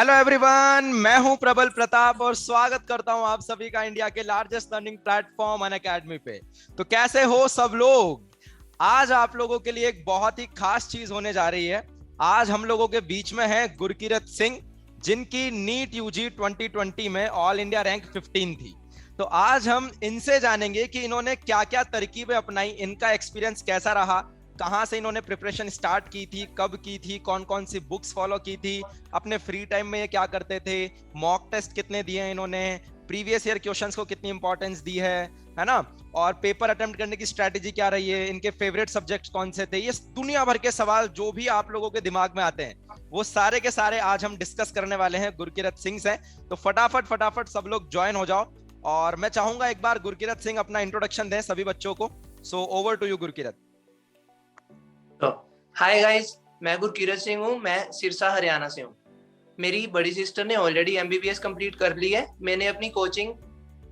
Hello everyone, मैं हूं प्रबल प्रताप और स्वागत करता हूं आप सभी का इंडिया के लार्जेस्ट लर्निंग प्लेटफॉर्म अनअकैडमी पे। तो कैसे हो सब लोग? आज आप लोगों के लिए एक बहुत ही खास चीज होने जा रही है। आज हम लोगों के बीच में है गुरकीरत सिंह, जिनकी नीट यूजी 2020 में ऑल इंडिया रैंक 15 थी। तो आज हम इनसे जानेंगे कि इन्होंने क्या क्या तरकीबें अपनाई, इनका एक्सपीरियंस कैसा रहा, कहां से इन्होंने प्रिपरेशन स्टार्ट की थी, कब की थी, कौन कौन सी बुक्स फॉलो की थी, अपने फ्री टाइम में ये क्या करते थे, मॉक टेस्ट कितने दिए इन्होंने, प्रीवियस ईयर क्वेश्चंस को कितनी इंपॉर्टेंस दी है ना, और पेपर अटेम्प्ट करने की स्ट्रेटेजी क्या रही है, इनके फेवरेट सब्जेक्ट्स कौन से थे। ये दुनिया भर के सवाल जो भी आप लोगों के दिमाग में आते हैं वो सारे के सारे आज हम डिस्कस करने वाले हैं गुरकीरत सिंह से। तो फटाफट फटाफट सब लोग ज्वाइन हो जाओ और मैं चाहूंगा एक बार गुरकीरत सिंह अपना इंट्रोडक्शन दें सभी बच्चों को। So over to you Gurkirat. Hi guys, मैं गुरकीरत सिंह हूँ। मैं सिरसा हरियाणा से हूँ। मेरी बड़ी सिस्टर ने ऑलरेडी एमबीबीएस कंप्लीट कर ली है। मैंने अपनी कोचिंग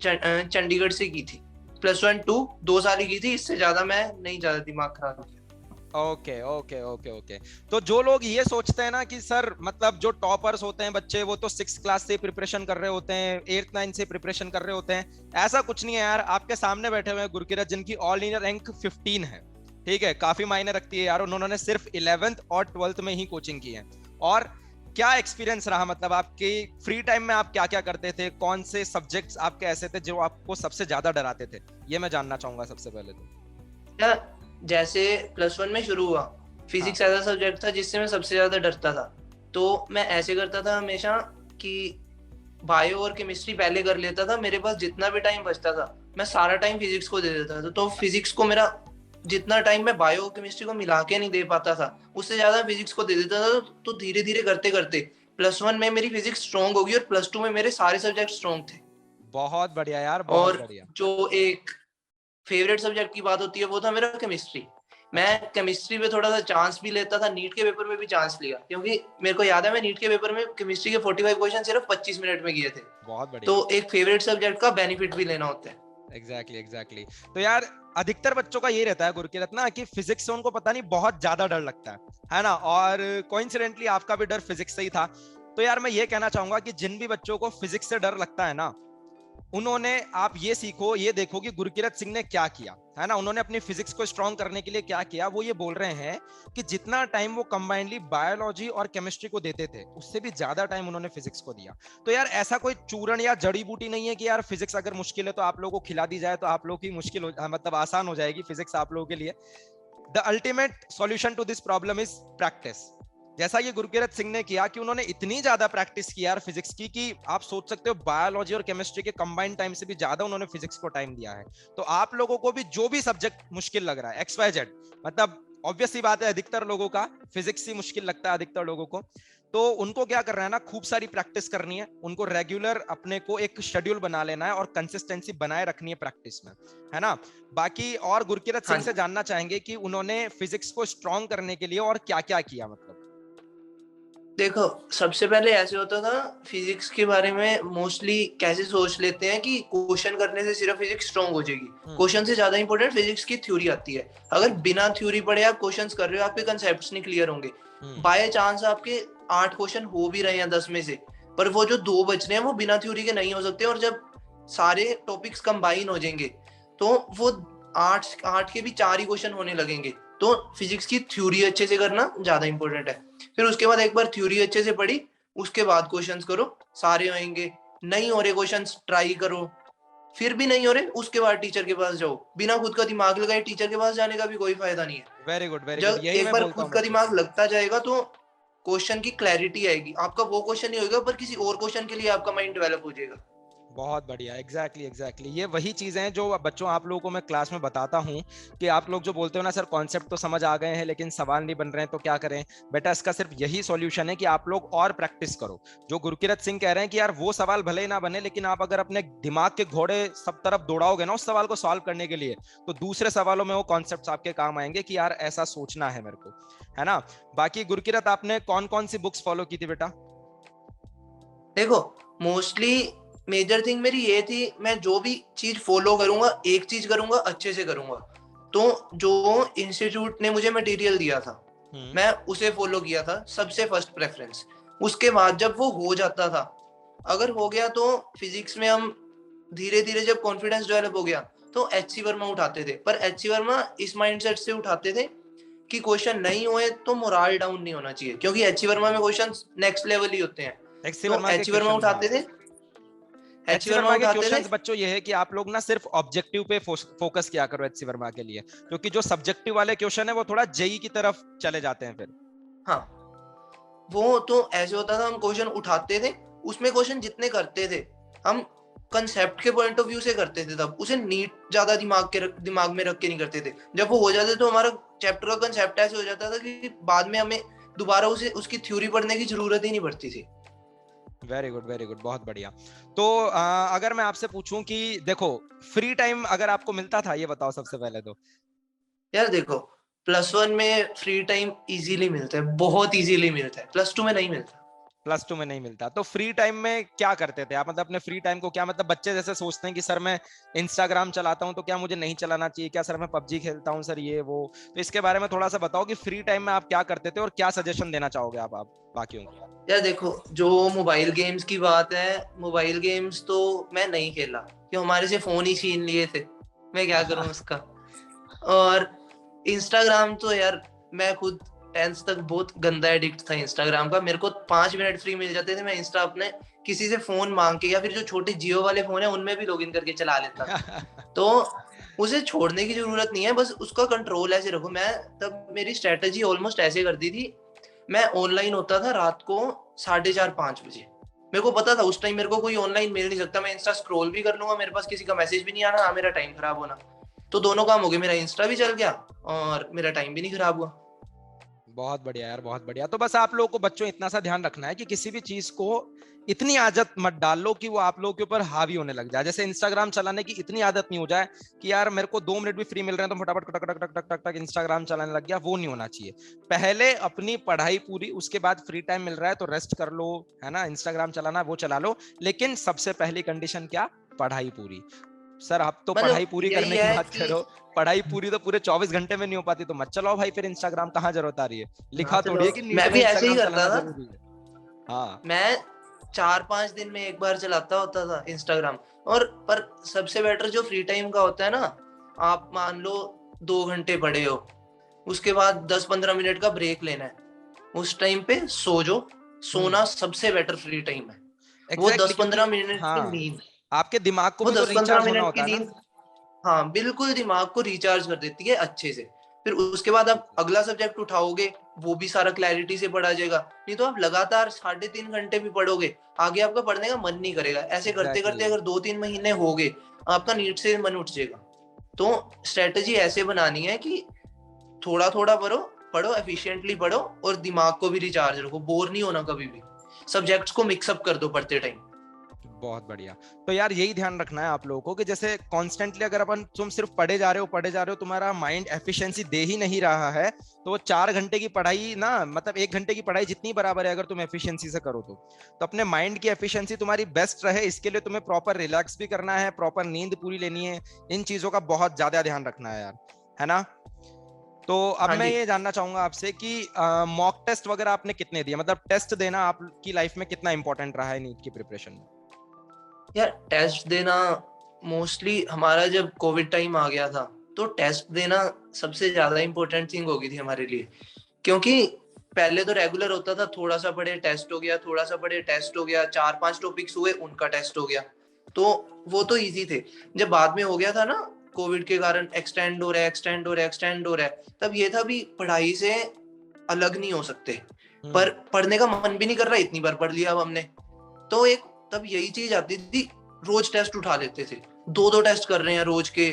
चंडीगढ़ से की थी। +1 2 2 साल की थी, इससे ज्यादा मैं नहीं, ज्यादा दिमाग खराब किया। Okay okay okay okay. तो जो लोग ये सोचते हैं ना कि सर मतलब जो टॉपर्स होते हैं बच्चे वो तो 6th क्लास से प्रिपरेशन कर रहे होते हैं, 8th 9th से प्रिपरेशन कर रहे होते हैं, ऐसा कुछ नहीं है यार। आपके सामने बैठे हुए हैं गुरकीरत, जिनकी ऑल इंडिया रैंक 15 है। ठीक है, काफी मायने रखती है यार। उन्होंने सिर्फ 11th और 12th में ही कोचिंग की है। और क्या एक्सपीरियंस रहा, मतलब आपके फ्री टाइम में आप क्या क्या करते थे, कौन से सब्जेक्ट्स आपके ऐसे थे जो आपको सबसे ज्यादा डराते थे, ये मैं जानना चाहूंगा सबसे पहले तो। जैसे +1 में शुरू हुआ, फिजिक्स ऐसा सब्जेक्ट था जिससे मैं सबसे ज्यादा डरता था। तो मैं ऐसे करता था हमेशा कि बायो और केमिस्ट्री पहले कर लेता था। मेरे पास जितना भी टाइम बचता था मैं सारा टाइम फिजिक्स को दे देता था। तो फिजिक्स को मेरा जितना टाइम मैं बायो और केमिस्ट्री को मिला के नहीं दे पाता था, उससे ज्यादा फिजिक्स को दे देता था। तो धीरे धीरे करते करते +1 में मेरी फिजिक्स स्ट्रॉन्ग होगी और +2 में मेरे सारे सब्जेक्ट स्ट्रॉन्ग थे। बहुत बढ़िया यार, बहुत और बढ़िया। जो एक फेवरेट सब्जेक्ट की बात होती है वो था मेरा केमिस्ट्री। मैं केमिस्ट्री पे थोड़ा सा चांस भी लेता था, नीट के पेपर में भी चांस लिया, क्योंकि मेरे को याद है मैं नीट के पेपर में केमिस्ट्री के 45 क्वेश्चन सिर्फ 25 मिनट में किए थे। बहुत बढ़िया। तो एक फेवरेट सब्जेक्ट का बेनिफिट भी लेना होता है। एग्जैक्टली। तो यार अधिकतर बच्चों का ये रहता है गुरकीरत ना कि फिजिक्स से उनको पता नहीं बहुत ज्यादा डर लगता है ना, और कोइंसिडेंटली आपका भी डर फिजिक्स से ही था। तो यार मैं ये कहना चाहूंगा कि जिन भी बच्चों को फिजिक्स से डर लगता है ना, उन्होंने, आप ये सीखो, ये देखो कि गुरकीरत सिंह ने क्या किया है ना। उन्होंने अपनी फिजिक्स को स्ट्रॉन्ग करने के लिए क्या किया, वो ये बोल रहे हैं कि जितना टाइम वो कंबाइनली बायोलॉजी और केमिस्ट्री को देते थे उससे भी ज्यादा टाइम उन्होंने फिजिक्स को दिया। तो यार ऐसा कोई चूरण या जड़ी बूटी नहीं है कि यार फिजिक्स अगर मुश्किल है तो आप लोगों को खिला दी जाए तो आप लोगों की मुश्किल मतलब आसान हो जाएगी फिजिक्स आप लोगों के लिए। The ultimate solution to this problem is practice. जैसा ये गुरकीरत सिंह ने किया कि उन्होंने इतनी ज्यादा प्रैक्टिस की यार फिजिक्स की कि आप सोच सकते हो बायोलॉजी और केमिस्ट्री के कंबाइंड टाइम से भी ज्यादा उन्होंने फिजिक्स को टाइम दिया है। तो आप लोगों को भी जो भी सब्जेक्ट मुश्किल लग रहा है, XYZ, मतलब ऑब्वियस सी बात है अधिकतर लोगों का फिजिक्स ही मुश्किल लगता है अधिकतर लोगों को, तो उनको क्या करना है ना, खूब सारी प्रैक्टिस करनी है। उनको रेगुलर अपने को एक शेड्यूल बना लेना है और कंसिस्टेंसी बनाए रखनी है प्रैक्टिस में, है ना। बाकी और गुरकीरत सिंह से जानना चाहेंगे कि उन्होंने फिजिक्स को स्ट्रॉन्ग करने के लिए और क्या क्या किया। मतलब देखो, सबसे पहले ऐसे होता था फिजिक्स के बारे में, मोस्टली कैसे सोच लेते हैं कि क्वेश्चन करने से सिर्फ फिजिक्स स्ट्रॉन्ग हो जाएगी। क्वेश्चन से ज्यादा इंपॉर्टेंट फिजिक्स की थ्योरी आती है। अगर बिना थ्योरी पढ़े आप क्वेश्चंस कर रहे हो, आपके कंसेप्ट्स नहीं क्लियर होंगे। बाय चांस आपके 8 क्वेश्चन हो भी रहे हैं 10 में से, पर वो जो 2 बच रहे हैं वो बिना थ्योरी के नहीं हो सकते। और जब सारे टॉपिक्स कंबाइन हो जाएंगे तो वो 8 के भी 4 ही क्वेश्चन होने लगेंगे। तो फिजिक्स की थ्योरी अच्छे से करना ज्यादा इंपॉर्टेंट है। फिर उसके बाद एक बार थ्योरी अच्छे से पढ़ी, उसके बाद क्वेश्चंस करो, सारे होंगे। नहीं हो रहे क्वेश्चंस, ट्राई करो। फिर भी नहीं हो रहे, उसके बाद टीचर के पास जाओ। बिना खुद का दिमाग लगाए टीचर के पास जाने का भी कोई फायदा नहीं है। वेरी गुड वेरी गुड, जब यही एक मैं बार बोलता खुद हूँ का बच्चों दिमाग को। लगता जाएगा तो क्वेश्चन की क्लैरिटी आएगी। आपका वो क्वेश्चन नहीं होगा, पर किसी और क्वेश्चन के लिए आपका माइंड डेवलप हो जाएगा। बहुत बढ़िया, एग्जैक्टली ये वही चीजें हैं जो बच्चों आप लोगों को मैं क्लास में बताता हूँ कि आप लोग जो बोलते हो ना सर कॉन्सेप्ट तो समझ आ गए हैं लेकिन सवाल नहीं बन रहे हैं तो क्या करें। बेटा इसका सिर्फ यही सॉल्यूशन है कि आप लोग और प्रैक्टिस करो। जो गुरकीरत सिंह कह रहे हैं कि यार वो सवाल भले ही ना बने, लेकिन आप अगर अपने दिमाग के घोड़े सब तरफ दौड़ाओगे ना उस सवाल को सॉल्व करने के लिए, तो दूसरे सवालों में वो कॉन्सेप्ट आपके काम आएंगे कि यार ऐसा सोचना है मेरे को, है ना। बाकी गुरकीरत आपने कौन कौन सी बुक्स फॉलो की थी बेटा? देखो, मोस्टली मेजर थिंग मेरी ये थी, मैं जो भी चीज फॉलो करूंगा, एक चीज करूंगा, अच्छे से करूंगा। तो जो इंस्टीट्यूट ने मुझे मटेरियल दिया था मैं उसे फॉलो किया था सबसे फर्स्ट प्रेफरेंस। उसके बाद जब वो हो जाता था, अगर हो गया तो फिजिक्स में हम धीरे धीरे जब कॉन्फिडेंस डेवलप हो गया तो एचसी वर्मा उठाते थे, पर एचसी वर्मा इस माइंडसेट से उठाते थे कि क्वेश्चन नहीं हुए तो मोराल डाउन नहीं होना चाहिए, क्योंकि एचसी वर्मा में क्वेश्चन नेक्स्ट लेवल ही होते हैं। एचसी तो वर्मा के एचसी वर्मा क्वेश्चन, हाँ। उठाते थे, एचसी एचसी वर्मा वर्मा के उठाते थे। क्वेश्चंस बच्चों ये है कि आप लोग ना सिर्फ ऑब्जेक्टिव पे फोकस किया करो एचसी वर्मा के लिए, क्योंकि जो सब्जेक्टिव वाले क्वेश्चन है वो थोड़ा जेई की तरफ चले जाते हैं फिर। हाँ, वो तो ऐसे होता था, हम क्वेश्चन उठाते थे, उसमें क्वेश्चन जितने करते थे हम कंसेप्ट के पॉइंट ऑफ व्यू से करते थे, तब उसे नीट ज्यादा दिमाग में रख के नहीं करते थे। जब वो हो जाते तो हमारा चैप्टर का कंसेप्ट ऐसे हो जाता था कि बाद में हमें दोबारा उसे उसकी थ्योरी पढ़ने की जरूरत ही नहीं पड़ती थी। वेरी गुड, वेरी गुड, बहुत बढ़िया। तो अगर मैं आपसे पूछूं कि देखो, फ्री टाइम अगर आपको मिलता था, ये बताओ सबसे पहले तो। यार देखो, +1 में फ्री टाइम इजीली मिलता है, बहुत इजीली मिलता है, +2 में नहीं मिलता। +2 में नहीं मिलता, तो फ्री टाइम में क्या करते थे आप? मतलब अपने फ्री टाइम को क्या, मतलब बच्चे जैसे सोचते हैं कि सर मैं इंस्टाग्राम चलाता हूँ तो क्या मुझे नहीं चलाना चाहिए, क्या सर मैं पबजी खेलता हूँ सर, ये वो। तो इसके बारे में थोड़ा सा बताओ कि फ्री टाइम में आप क्या करते थे और क्या सजेशन देना चाहोगे आप बाकियों को। यार देखो, जो मोबाइल गेम्स की बात है, मोबाइल गेम्स तो मैं नहीं खेला, क्यों, हमारे से फोन ही छीन लिए थे, मैं क्या करूं उसका। और इंस्टाग्राम तो यार मैं खुद 10th तक बहुत गंदा एडिक्ट था इंस्टाग्राम का। मेरे को 5 मिनट फ्री मिल जाते थे, मैं इंस्टा अपने किसी से फोन मांग के या फिर जो छोटे जियो वाले फोन है उनमें भी लॉगिन करके चला लेता था। तो उसे छोड़ने की जरूरत नहीं है, बस उसका कंट्रोल ऐसे रखो। मैं तब मेरी स्ट्रेटेजी ऑलमोस्ट ऐसे कर दी थी, मैं ऑनलाइन होता था रात को 4:30-5 बजे। मेरे को पता था उस टाइम मेरे को कोई ऑनलाइन मिल नहीं सकता, मैं इंस्टा स्क्रॉल भी कर लूंगा, मेरे पास किसी का मैसेज भी नहीं आना, ना मेरा टाइम खराब होना। तो दोनों काम हो गए, मेरा इंस्टा भी चल गया और मेरा टाइम भी नहीं खराब हुआ। बहुत बढ़िया यार, बहुत बढ़िया। तो बस आप लोगों को बच्चों इतना सा ध्यान रखना है कि किसी भी चीज को इतनी आदत मत डाल लो कि वो आप लोगों के ऊपर हावी होने लग जाए। जैसे इंस्टाग्राम चलाने की इतनी आदत नहीं हो जाए कि यार मेरे को 2 मिनट भी फ्री मिल रहे हैं तो फटाफट टक टक टक टक टक टक इंस्टाग्राम चलाने लग गया, वो नहीं होना चाहिए। पहले अपनी पढ़ाई पूरी, उसके बाद फ्री टाइम मिल रहा है तो रेस्ट कर लो, है ना, इंस्टाग्राम चलाना वो चला लो, लेकिन सबसे पहली कंडीशन क्या, पढ़ाई पूरी। सर आप तो पढ़ाई मतलब पूरी यही करने की है बात कि करो, पढ़ाई पूरी तो पूरे 24 घंटे में नहीं हो पाती, तो मत चलाओ भाई फिर इंस्टाग्राम, कहाँ जरूरत आ रही है। हाँ लिखा चलो, थोड़ी है कि नीट मैं में भी ऐसे ही इंस्टाग्राम करता चलाना था। जरूरी है। हाँ। मैं 4-5 दिन में एक बार चलाता होता था इंस्टाग्राम। और पर सबसे बेटर जो फ्री टाइम का होता है ना, आप मान लो 2 घंटे पढ़े हो, उसके बाद 10-15 मिनट का ब्रेक लेना है, उस टाइम पे सो जो। सोना सबसे बेटर फ्री टाइम है। वो एग्जैक्टली दस क्योंकि पंद्रह मिनट की हाँ, नींद आपके दिमाग को वो भी तो दस पंद्रह रिचार्ज होना मिनट होता की है ना। नींद हाँ बिल्कुल दिमाग को रिचार्ज कर देती है अच्छे से। फिर उसके बाद आप अगला सब्जेक्ट उठाओगे, वो भी सारा क्लैरिटी से पढ़ा जाएगा। नहीं तो आप लगातार 3.5 घंटे भी पढ़ोगे, आगे आपका पढ़ने का मन नहीं करेगा। ऐसे करते करते एग्जैक्टली। अगर 2-3 महीने हो गए, आपका नीट से मन उठ जाएगा। तो स्ट्रेटेजी ऐसे बनानी है कि थोड़ा थोड़ा पढ़ो, पढ़ो एफिशिएंटली पढ़ो, और दिमाग को भी रिचार्ज रखो, बोर नहीं होना कभी भी। सब्जेक्ट्स को मिक्सअप कर दो पढ़ते टाइम। बहुत बढ़िया। तो यार यही ध्यान रखना है आप लोगों को कि जैसे कॉन्स्टेंटली अगर अपन तुम सिर्फ पढ़े जा रहे हो पढ़े जा रहे हो, तुम्हारा माइंड एफिशिएंसी दे ही नहीं रहा है, तो वो 4 घंटे की पढ़ाई ना, मतलब 1 घंटे की पढ़ाई जितनी बराबर है अगर तुम एफिशिएंसी से करो तो अपने माइंड की एफिशिएंसी तुम्हारी बेस्ट रहे, इसके लिए तुम्हें प्रॉपर रिलैक्स भी करना है, प्रॉपर नींद पूरी लेनी है, इन चीजों का बहुत ज्यादा ध्यान रखना है यार, है ना। तो अब हाँ मैं जी। ये जानना चाहूंगा आपसे कि मॉक टेस्ट वगैरह आपने कितने दिए, मतलब टेस्ट देना आपकी लाइफ में कितना इंपॉर्टेंट रहा है नीट की प्रिपरेशन में। यार टेस्ट देना मोस्टली हमारा जब कोविड टाइम आ गया था, तो टेस्ट देना सबसे ज्यादा इम्पोर्टेंट थिंग हो गई थी हमारे लिए। क्योंकि पहले तो रेगुलर होता था, थोड़ा सा पढ़े टेस्ट हो गया, थोड़ा सा पढ़े टेस्ट हो गया, 4-5 टॉपिक्स हुए उनका टेस्ट हो गया, तो वो तो इजी थे। जब बाद में हो गया था ना, कोविड के कारण एक्सटेंड हो रहा है, एक्सटेंड हो रहा है, एक्सटेंड हो रहा है, तब ये था भी पढ़ाई से अलग नहीं हो सकते। पर पढ़ने का मन भी नहीं कर रहा, इतनी बार पढ़ लिया अब हमने, तो एक तब यही चीज आती थी, रोज टेस्ट उठा लेते थे, 2-2 टेस्ट कर रहे हैं रोज के।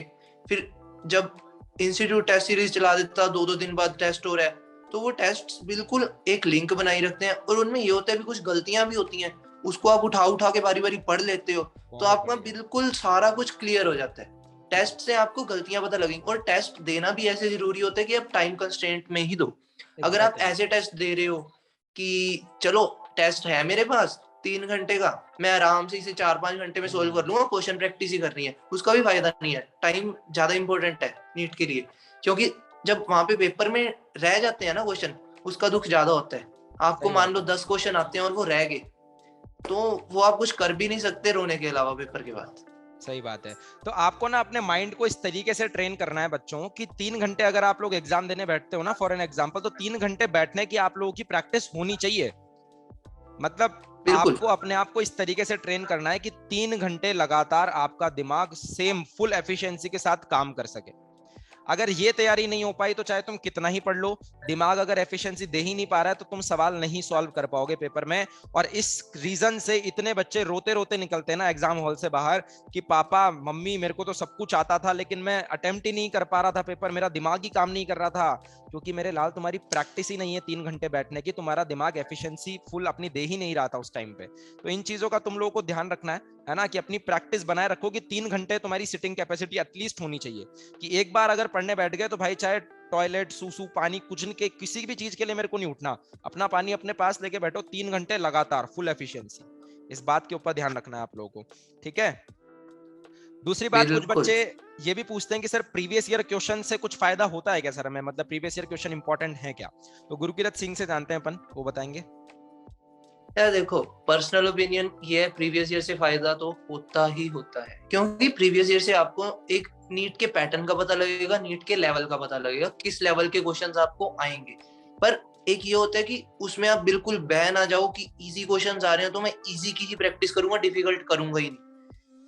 फिर जब इंस्टीट्यूट टेस्ट सीरीज चला देता, 2-2 दिन बाद टेस्ट हो रहा है, तो वो टेस्ट बिल्कुल एक लिंक बनाई रखते हैं, और उनमें ये होता है भी कुछ गलतियां भी होती हैं, उसको आप उठा उठा के बारी बारी पढ़ लेते हो, तो बहुत आपका बढ़िया। बिल्कुल सारा कुछ क्लियर हो जाता है। टेस्ट से आपको गलतियां पता लगेंगी, और टेस्ट देना भी ऐसे जरूरी होता है कि आप टाइम कंस्ट्रेंट में ही दो। अगर आप एग्जैक्टली। ऐसे टेस्ट दे रहे हो कि चलो टेस्ट है मेरे पास 3 घंटे का, मैं आराम से इसे 4-5 घंटे में सोल्व कर लूंगा, क्वेश्चन प्रैक्टिस ही करनी है, उसका भी फायदा नहीं है। टाइम ज्यादा इंपॉर्टेंट है नीट के लिए, क्योंकि जब वहां पे पेपर में रह जाते हैं ना क्वेश्चन, उसका दुख ज्यादा होता है। आपको सही मान बात लो है। 10 क्वेश्चन आते हैं और वो रह गए, तो वो आप कुछ कर भी नहीं सकते रोने के अलावा पेपर के बाद। सही बात है। तो आपको ना अपने माइंड को इस तरीके से ट्रेन करना है बच्चों कि 3 घंटे अगर आप लोग एग्जाम देने बैठते हो ना फॉर एन एग्जाम्पल, तो 3 घंटे बैठने की आप लोगों की प्रैक्टिस होनी चाहिए। मतलब बिल्कुल आपको अपने आप को इस तरीके से ट्रेन करना है कि 3 घंटे लगातार आपका दिमाग सेम फुल एफिशिएंसी के साथ काम कर सके। अगर ये तैयारी नहीं हो पाई तो चाहे तुम कितना ही पढ़ लो, दिमाग अगर एफिशिएंसी दे ही नहीं पा रहा है तो तुम सवाल नहीं सॉल्व कर पाओगे पेपर में। और इस रीजन से इतने बच्चे रोते रोते निकलते हैं ना एग्जाम हॉल से बाहर कि पापा मम्मी मेरे को तो सब कुछ आता था लेकिन मैं अटेम्प्ट ही नहीं कर पा रहा था पेपर, मेरा दिमाग ही काम नहीं कर रहा था। क्योंकि मेरे लाल तुम्हारी प्रैक्टिस ही नहीं है 3 घंटे बैठने की, तुम्हारा दिमाग एफिशिएंसी फुल अपनी दे ही नहीं रहा था उस टाइम पे। तो इन चीजों का तुम लोगों को ध्यान रखना है ना, कि अपनी प्रैक्टिस बनाए रखो कि 3 घंटे तुम्हारी सिटिंग कैपेसिटी एटलीस्ट होनी चाहिए। कि एक बार अगर पढ़ने बैठ गए तो भाई चाहे टॉयलेट सूसू पानी कुछ के किसी भी चीज के लिए मेरे को नहीं उठना, अपना पानी अपने पास लेके बैठो 3 घंटे लगातार फुल एफिशिएंसी। इस बात के ऊपर ध्यान रखना है आप लोगों को, ठीक है। दूसरी बात, कुछ बिल्कुल। बच्चे ये भी पूछते हैं कि सर प्रीवियस ईयर क्वेश्चन से कुछ फायदा होता है क्या सर हमें, मतलब प्रीवियस ईयर क्वेश्चन इंपॉर्टेंट है क्या? तो गुरुकिरत सिंह से जानते हैं अपन, वो बताएंगे। यार देखो, पर्सनल ओपिनियन ये है, प्रीवियस ईयर से फायदा तो होता ही होता है, क्योंकि प्रीवियस ईयर से आपको एक नीट के पैटर्न का पता लगेगा, नीट के लेवल का पता लगेगा, किस लेवल के क्वेश्चंस आपको आएंगे। पर एक ये होता है कि उसमें आप बिल्कुल बह ना जाओ कि इजी क्वेश्चंस आ रहे हैं तो मैं इजी की ही प्रैक्टिस करूंगा, डिफिकल्ट करूंगा ही नहीं।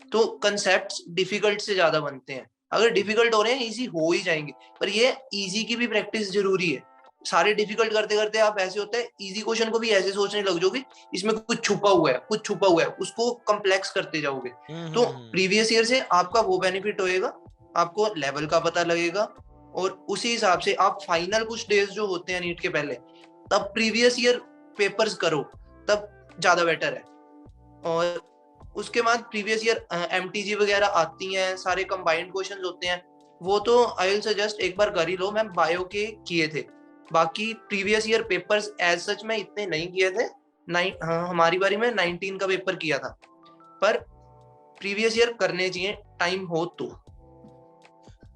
तो कंसेप्ट्स डिफिकल्ट से ज्यादा बनते हैं, अगर डिफिकल्ट हो रहे हैं इजी हो ही जाएंगे। पर ये इजी की भी प्रैक्टिस जरूरी है। सारे डिफिकल्ट करते करते आप ऐसे होता है इजी क्वेश्चन को भी ऐसे सोचने लग जाओगे इसमें कुछ छुपा हुआ है, कुछ छुपा हुआ है, उसको कम्प्लेक्स करते जाओगे। तो प्रीवियस ईयर से आपका वो बेनिफिट होएगा, आपको लेवल का पता लगेगा, और उसी हिसाब से आप फाइनल कुछ डेज जो होते हैं नीट के पहले, तब प्रीवियस ईयर पेपर्स करो, तब ज्यादा बेटर है। और उसके बाद प्रीवियस ईयर एमटीजी वगैरह आती हैं, सारे कंबाइंड क्वेश्चंस होते हैं, वो तो आई विल सजेस्ट एक बार कर ही लो। मैं बायो के किए थे, बाकी previous year papers as such मैं इतने नहीं किए थे। हाँ, हमारी बारी में 19 का पेपर किया था, पर प्रीवियस ईयर करने चाहिए टाइम हो तो।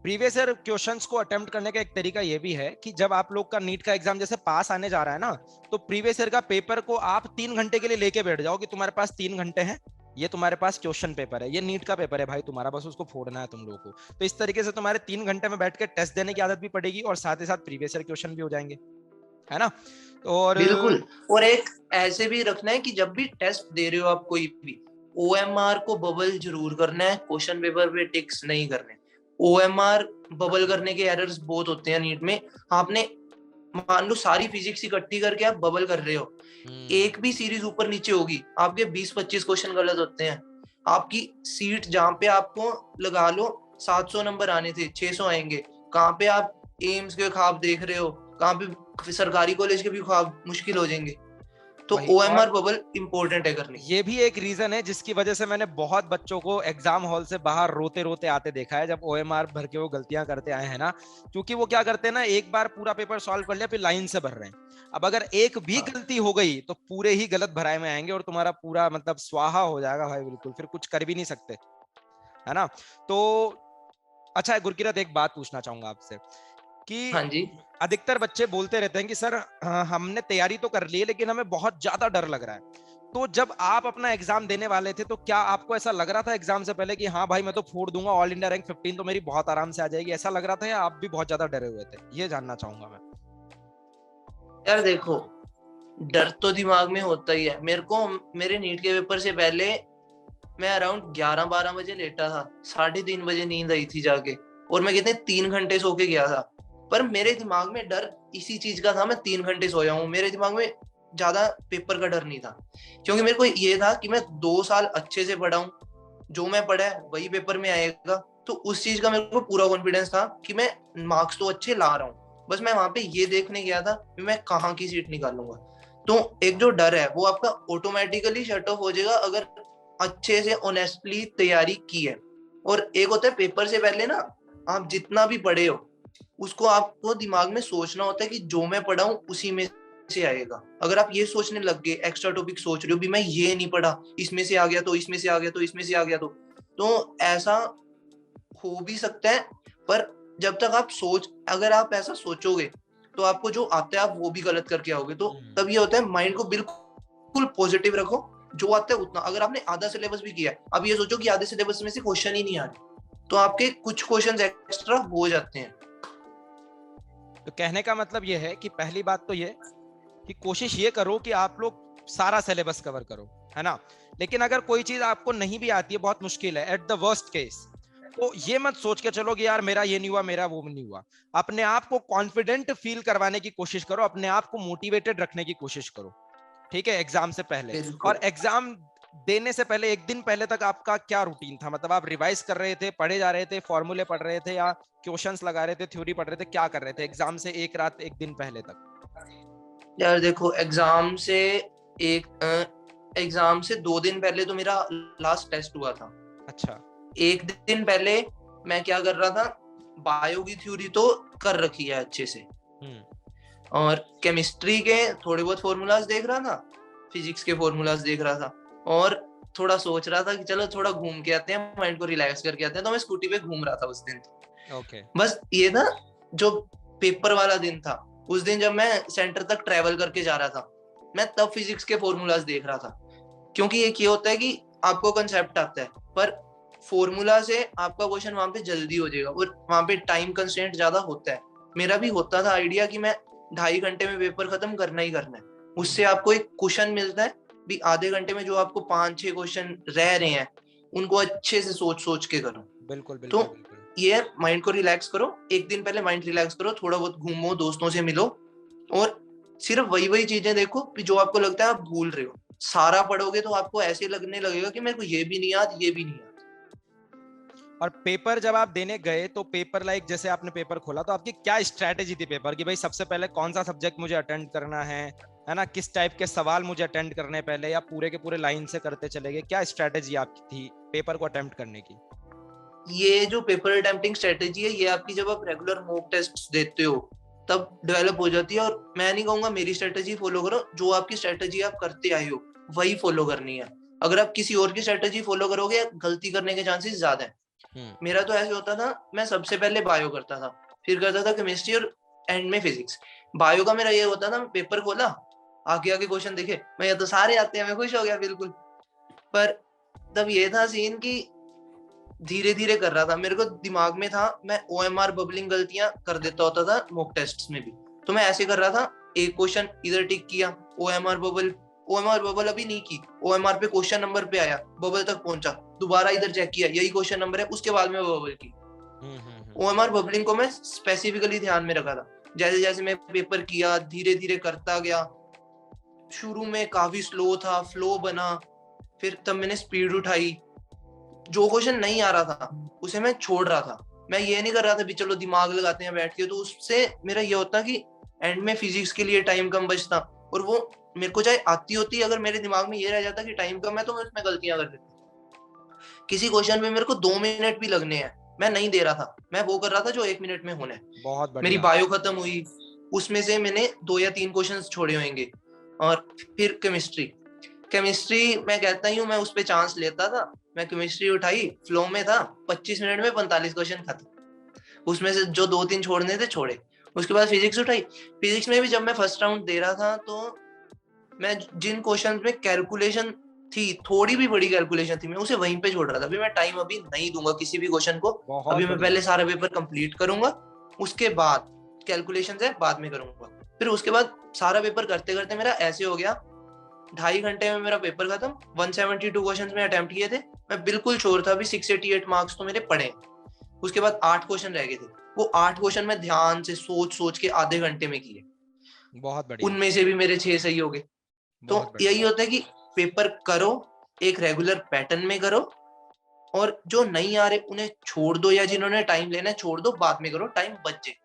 प्रीवियस ईयर क्वेश्चंस को अटेम्प्ट करने का एक तरीका ये भी है कि जब आप लोग का नीट का एग्जाम जैसे पास आने जा रहा है ना, तो प्रीवियस ईयर का पेपर को आप 3 घंटे के लिए लेके बैठ जाओ कि तुम्हारे पास 3 घंटे हैं, ये तुम्हारे पास क्वेश्चन पेपर है, ये नीट का पेपर है भाई तुम्हारा, बस उसको फोड़ना है तुम लोगों को। तो इस तरीके से तुम्हारे 3 घंटे में बैठ के टेस्ट देने की आदत भी पड़ेगी और साथ ही साथ प्रीवियस ईयर क्वेश्चन भी हो जाएंगे, है ना। और बिल्कुल। और एक ऐसे भी रखना है कि जब भी टेस्ट दे रहे हो आप कोई भी, ओएमआर को बबल जरूर करना है, क्वेश्चन पेपर पे टिक्स नहीं करने। ओएमआर बबल करने के एरर्स बहुत होते हैं नीट में। आपने मान लो सारी फिजिक्स इकट्ठी करके आप बबल कर रहे हो, एक भी सीरीज ऊपर नीचे होगी, आपके 20-25 क्वेश्चन गलत होते हैं। आपकी सीट जहां पे आपको लगा लो 700 नंबर आने थे 600 आएंगे, कहाँ पे आप एम्स के ख्वाब देख रहे हो, कहाँ पे सरकारी कॉलेज के भी ख्वाब मुश्किल हो जाएंगे। तो वही, ओएमआर और बबल इंपॉर्टेंट है करनी। ये भी एक रीजन है जिसकी वजह से मैंने बहुत बच्चों को एग्जाम हॉल से बाहर रोते रोते आते देखा है जब ओएमआर भर के वो गलतियां करते आए हैं ना। क्योंकि वो क्या करते हैं ना, एक बार पूरा पेपर सॉल्व कर लिया फिर लाइन से भर रहे हैं। अब अगर एक भी हाँ। गलती हो गई तो पूरे ही गलत भराए में आएंगे और तुम्हारा पूरा मतलब स्वाहा हो जाएगा भाई, बिल्कुल फिर कुछ कर भी नहीं सकते, है ना। तो अच्छा गुरकिरत, एक बात पूछना चाहूंगा आपसे कि हाँ जी। अधिकतर बच्चे बोलते रहते हैं कि सर हमने तैयारी तो कर ली है लेकिन हमें बहुत ज्यादा डर लग रहा है। तो जब आप अपना एग्जाम देने वाले थे तो क्या आपको ऐसा लग रहा था एग्जाम से पहले कि हाँ भाई मैं तो फोड़ दूंगा, ऑल इंडिया रैंक 15 तो मेरी बहुत आराम से आ जाएगी, ऐसा लग रहा था या आप भी बहुत ज्यादा डरे हुए थे, ये जानना चाहूंगा मैं। यार देखो, डर तो दिमाग में होता ही है। मेरे को मेरे नीट के पेपर से पहले मैं अराउंड 11-12 बजे लेटा था, 3:30 बजे नींद आई थी जाके, और मैं कितने 3 घंटे सो के गया था। पर मेरे दिमाग में डर इसी चीज का था, मैं 3 घंटे सोया हूँ, मेरे दिमाग में ज्यादा पेपर का डर नहीं था। क्योंकि मेरे को ये था कि मैं 2 साल अच्छे से पढ़ा हूँ, जो मैं पढ़ा है वही पेपर में आएगा। तो उस चीज का मेरे को पूरा कॉन्फिडेंस था कि मैं मार्क्स तो अच्छे ला रहा हूँ, बस मैं वहां पे ये देखने गया था कि मैं कहाँ की सीट निकालूंगा। तो एक जो डर है वो आपका ऑटोमेटिकली शट ऑफ हो जाएगा अगर अच्छे से ऑनेस्टली तैयारी की है। और एक होता है पेपर से पहले ना, आप जितना भी पढ़े हो उसको आपको दिमाग में सोचना होता है कि जो मैं पढ़ा हूँ उसी में से आएगा। अगर आप ये सोचने लग गए, एक्स्ट्रा टॉपिक सोच रहे हो भी मैं ये नहीं पढ़ा, इसमें से आ गया तो इसमें से आ गया तो इसमें से आ गया तो ऐसा हो भी सकता है। पर जब तक आप अगर आप ऐसा सोचोगे तो आपको जो आता है आप वो भी गलत करके आओगे। तो तब ये होता है माइंड को बिल्कुल पॉजिटिव रखो, जो आता है उतना। अगर आपने आधा सिलेबस भी किया है, अब ये सोचो कि आधे सिलेबस में से क्वेश्चन ही नहीं आ रहे, तो आपके कुछ क्वेश्चन एक्स्ट्रा हो जाते हैं। तो कहने का मतलब ये है कि पहली बात तो ये कि कोशिश ये करो कि आप लोग सारा सिलेबस कवर करो, है ना। लेकिन अगर कोई चीज आपको नहीं भी आती है, बहुत मुश्किल है, एट द वर्स्ट केस, तो ये मत सोच के चलो कि यार मेरा ये नहीं हुआ, मेरा वो नहीं हुआ। अपने आप को कॉन्फिडेंट फील करवाने की कोशिश करो, अपने आप को मोटिवेटेड रखने की कोशिश करो, ठीक है, एग्जाम से पहले। और एग्जाम देने से पहले एक दिन पहले तक आपका क्या रूटीन था? मतलब आप रिवाइज कर रहे थे, पढ़े जा रहे थे, फॉर्मूले पढ़ रहे थे, या क्वेश्चंस लगा रहे थे, थ्योरी पढ़ रहे थे, क्या कर रहे थे एग्जाम से एक रात एक दिन पहले तक? यार देखो, एग्जाम से 2 दिन पहले तो मेरा लास्ट टेस्ट हुआ था। अच्छा। एक दिन पहले मैं क्या कर रहा था, बायो की थ्योरी तो कर रखी है अच्छे से, और केमिस्ट्री के थोड़े बहुत फॉर्मूलाज देख रहा था, फिजिक्स के फॉर्मूलाज देख रहा था, और थोड़ा सोच रहा था कि चलो थोड़ा घूम के आते हैं, माइंड को रिलैक्स करके आते हैं। तो मैं स्कूटी पे घूम रहा था उस दिन। बस ये था जो पेपर वाला दिन था, उस दिन जब मैं सेंटर तक ट्रेवल करके जा रहा था, मैं तब फिजिक्स के फॉर्मूलाज देख रहा था। क्योंकि एक ये होता है कि आपको कंसेप्ट आता है, पर फॉर्मूला से आपका क्वेश्चन वहां पे जल्दी हो जाएगा, और वहां पे टाइम कंस्ट्रेंट ज्यादा होता है। मेरा भी होता था आइडिया कि मैं 2.5 घंटे में पेपर खत्म करना ही करना है। उससे आपको एक क्वेश्चन मिलता है भी, आधे घंटे में जो आपको 5-6 क्वेश्चन रह रहे हैं उनको अच्छे से सोच के करो। बिल्कुल तो बिल्कुल। ये माइंड को रिलैक्स करो, एक दिन पहले माइंड रिलैक्स करो, थोड़ा बहुत घूमो, दोस्तों से मिलो, और सिर्फ वही चीजें देखो जो आपको लगता है आप भूल रहे हो। सारा पढ़ोगे तो आपको ऐसे लगने लगेगा कि मेरे को ये भी नहीं याद, ये भी नहीं याद। और पेपर जब आप देने गए तो पेपर लाइक जैसे आपने पेपर खोला तो आपकी क्या स्ट्रैटेजी थी पेपर की? भाई सबसे पहले कौन सा सब्जेक्ट मुझे अटेंड करना है ना, किस टाइप के सवाल मुझे अटेंड करने पहले, या पूरे के पूरे लाइन से करते चले गए? क्या स्ट्रैटेजी आपकी थी पेपर को अटेम्प्ट करने की? ये जो पेपर अटेम्प्टिंग स्ट्रेटेजी है, ये आपकी जब आप रेगुलर मॉक टेस्ट देते हो तब डेवलप हो जाती है। और मैं नहीं कहूंगा मेरी स्ट्रेटेजी फॉलो करो, जो आपकी स्ट्रेटेजी आप करते आए हो वही फॉलो करनी है। अगर आप किसी और की स्ट्रेटेजी फॉलो करोगे, गलती करने के चांसेस ज्यादा है। मेरा तो ऐसे होता था, मैं सबसे पहले बायो करता था, फिर करता था केमिस्ट्री, और एंड में फिजिक्स। बायो का मेरा ये होता था, पेपर खोला, आगे आगे क्वेश्चन देखे, मैं ये तो सारे आते हैं, मैं खुश हो गया बिल्कुल। पर तब ये था सीन कि धीरे धीरे कर रहा था, मेरे को दिमाग में था मैं OMR बबलिंग गलतियां कर देता होता था मॉक टेस्ट्स में भी। तो मैं ऐसे कर रहा था, एक क्वेश्चन इधर टिक किया, OMR बबल अभी नहीं की, OMR पे क्वेश्चन नंबर पे आया, बबल तक पहुंचा, दोबारा इधर चेक किया, यही क्वेश्चन नंबर है, उसके बाद में बबल की। OMR बबलिंग को मैं स्पेसिफिकली ध्यान में रखा था। जैसे जैसे मैं पेपर किया, धीरे धीरे करता गया। शुरू में काफी स्लो था, फ्लो बना, फिर तब मैंने स्पीड उठाई। जो क्वेश्चन नहीं आ रहा था उसे मैं छोड़ रहा था। मैं ये नहीं कर रहा था भी चलो दिमाग लगाते हैं बैठ के, तो उससे मेरा ये होता कि एंड में फिजिक्स के लिए टाइम कम बचता, और वो मेरे को चाहे आती होती, अगर मेरे दिमाग में ये रह जाता कि टाइम कम है तो मैं उसमें गलतियां कर देता। किसी क्वेश्चन में मेरे को 2 मिनट भी लगने हैं, मैं नहीं दे रहा था, मैं वो कर रहा था जो 1 मिनट में होना है। बहुत बढ़िया। मेरी बायो खत्म हुई, उसमें से मैंने 2 या 3 क्वेश्चन छोड़े होंगे। और फिर केमिस्ट्री मैं कहता ही हूँ, मैं उस पर चांस लेता था। मैं केमिस्ट्री उठाई, फ्लो में था, 25 मिनट में 45 क्वेश्चन खत्म, उसमें से जो 2-3 छोड़ने थे छोड़े। उसके बाद फिजिक्स उठाई, फिजिक्स में भी जब मैं फर्स्ट राउंड दे रहा था तो मैं जिन क्वेश्चन में कैलकुलेशन थी, थोड़ी भी बड़ी कैलकुलेशन थी, मैं उसे वहीं पे छोड़ रहा था। अभी मैं टाइम अभी नहीं दूंगा किसी भी क्वेश्चन को, अभी मैं पहले सारा पेपर कंप्लीट करूंगा, उसके बाद कैलकुलेशन है बाद में करूंगा। फिर उसके बाद सारा पेपर करते करते मेरा ऐसे हो गया, 2.5 घंटे में मेरा पेपर खत्म। 172 क्वेश्चंस में अटेम्प्ट किए थे, मैं बिल्कुल श्योर था अभी 688 मार्क्स तो मेरे पड़े। उसके बाद 8 क्वेश्चन रह गए थे, वो 8 क्वेश्चन मैं ध्यान से सोच के आधे घंटे में किए। बहुत बढ़िया। उनमें से भी मेरे 6 सही हो गए। तो यही होता है कि पेपर करो, एक रेगुलर पैटर्न में करो, और जो नहीं आ रहे उन्हें छोड़ दो, या जिन्होंने टाइम लेना है छोड़ दो, बाद में करो, टाइम बच जाए।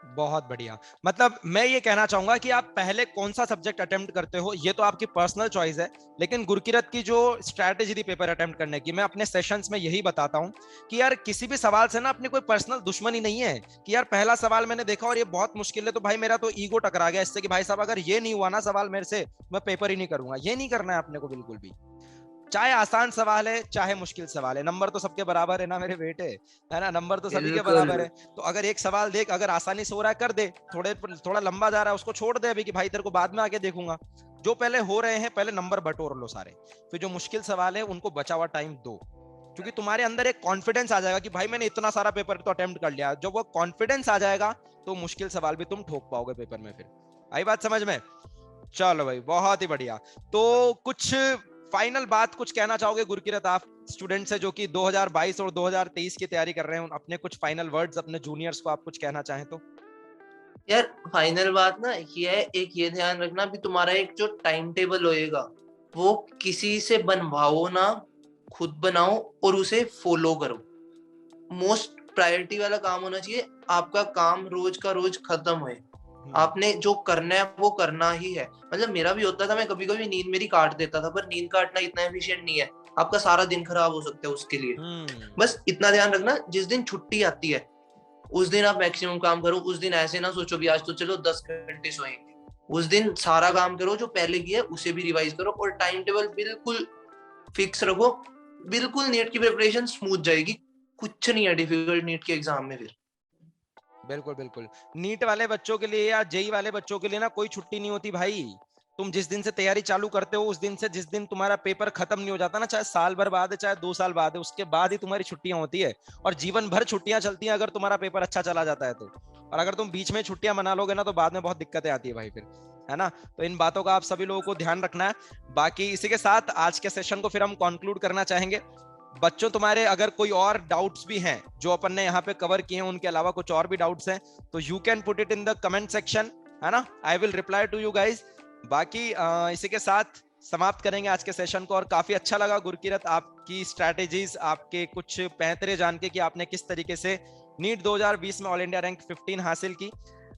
बहुत बढ़िया। मतलब मैं ये कहना चाहूंगा कि आप पहले कौन सा सब्जेक्ट अटेम्प्ट करते हो ये तो आपकी पर्सनल चॉइस है, लेकिन गुरकीरत की जो स्ट्रैटेजी थी पेपर अटेम्प्ट करने की, मैं अपने सेशंस में यही बताता हूं कि यार किसी भी सवाल से ना अपनी कोई पर्सनल दुश्मनी नहीं है कि यार पहला सवाल मैंने देखा और ये बहुत मुश्किल है, तो भाई मेरा तो ईगो टकरा गया इससे कि भाई साहब अगर ये नहीं हुआ ना सवाल मेरे से, मैं पेपर ही नहीं करूंगा। ये नहीं करना है अपने को बिल्कुल भी। चाहे आसान सवाल है चाहे मुश्किल सवाल है, नंबर तो सबके बराबर है ना मेरे बेटे, है ना, नंबर तो सभी के बराबर है। तो अगर एक सवाल देख, अगर आसानी से हो रहा है कर दे, थोड़ा लंबा जा रहा है उसको छोड़ दे अभी कि भाई तेरे को बाद में आके देखूंगा। जो पहले हो रहे हैं पहले नंबर बटोर लो सारे, फिर जो मुश्किल सवाल है उनको बचा हुआ टाइम दो, क्योंकि तुम्हारे अंदर एक कॉन्फिडेंस आ जाएगा कि भाई मैंने इतना सारा पेपर तो अटेम्प्ट कर लिया। जब वो कॉन्फिडेंस आ जाएगा तो मुश्किल सवाल भी तुम ठोक पाओगे पेपर में। फिर आई बात समझ में? चलो भाई बहुत ही बढ़िया। तो कुछ फाइनल बात कुछ कहना चाहोगे गुरकीरत आप स्टूडेंट से जो कि 2022 और 2023 की तैयारी कर रहे हैं, अपने कुछ फाइनल वर्ड्स अपने जूनियर्स को आप कुछ कहना चाहें तो? यार फाइनल बात ना ये है, एक ये ध्यान रखना भी तुम्हारा एक जो टाइम टेबल होएगा वो किसी से बनवाओ ना, खुद बनाओ और उसे फॉलो करो। मोस्ट प्रायोरिटी वाला काम होना चाहिए, आपका काम रोज का रोज खत्म हुए, आपने जो करना है वो करना ही है। मतलब मेरा भी होता था, मैं कभी कभी नींद मेरी काट देता था, पर नींद काटना इतना एफिशिएंट नहीं है, आपका सारा दिन खराब हो सकता है उसके लिए। बस इतना ध्यान रखना, जिस दिन छुट्टी आती है उस दिन आप मैक्सिमम काम करो। उस दिन ऐसे ना सोचो भी आज तो चलो 10 घंटे सोएंगे, उस दिन सारा काम करो जो पहले किया है उसे भी रिवाइज करो, और टाइम टेबल बिल्कुल फिक्स रखो। बिल्कुल नीट की प्रिपरेशन स्मूथ जाएगी, कुछ नहीं है डिफिकल्ट नीट के एग्जाम में फिर। बिल्कुल बिल्कुल। नीट वाले बच्चों के लिए या जेई वाले बच्चों के लिए ना कोई छुट्टी नहीं होती भाई। तुम जिस दिन से तैयारी चालू करते हो उस दिन से जिस दिन तुम्हारा पेपर खत्म नहीं हो जाता ना, चाहे साल भर बाद है चाहे 2 साल बाद है, उसके बाद ही तुम्हारी छुट्टियां होती है। और जीवन भर छुट्टियां चलती हैं अगर तुम्हारा पेपर अच्छा चला जाता है तो। और अगर तुम बीच में छुट्टियां मना लोगे ना तो बाद में बहुत दिक्कतें आती है भाई फिर, है ना। तो इन बातों का आप सभी लोगों को ध्यान रखना है। बाकी इसी के साथ आज के सेशन को फिर हम कंक्लूड करना चाहेंगे। बच्चों तुम्हारे अगर कोई और डाउट्स भी हैं जो अपन ने यहाँ पे कवर किए हैं, उनके अलावा कुछ और भी डाउट्स हैं तो you can put it in the comment section, है ना। I will reply to you guys. बाकी इसी के साथ समाप्त करेंगे आज के सेशन को। और काफी अच्छा लगा गुरकीरत आपकी स्ट्रैटेजीज, आपके कुछ पैंतरे जान के कि आपने किस तरीके से नीट 2020 में ऑल इंडिया रैंक 15 हासिल की।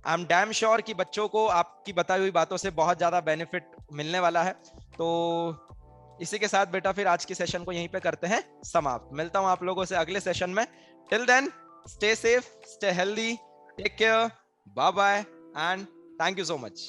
आई एम डैम श्योर कि बच्चों को आपकी बताई हुई बातों से बहुत ज्यादा बेनिफिट मिलने वाला है। तो इसी के साथ बेटा फिर आज की सेशन को यहीं पे करते हैं समाप्त। मिलता हूं आप लोगों से अगले सेशन में। Till then stay safe, stay healthy, take care, bye bye and thank you so much.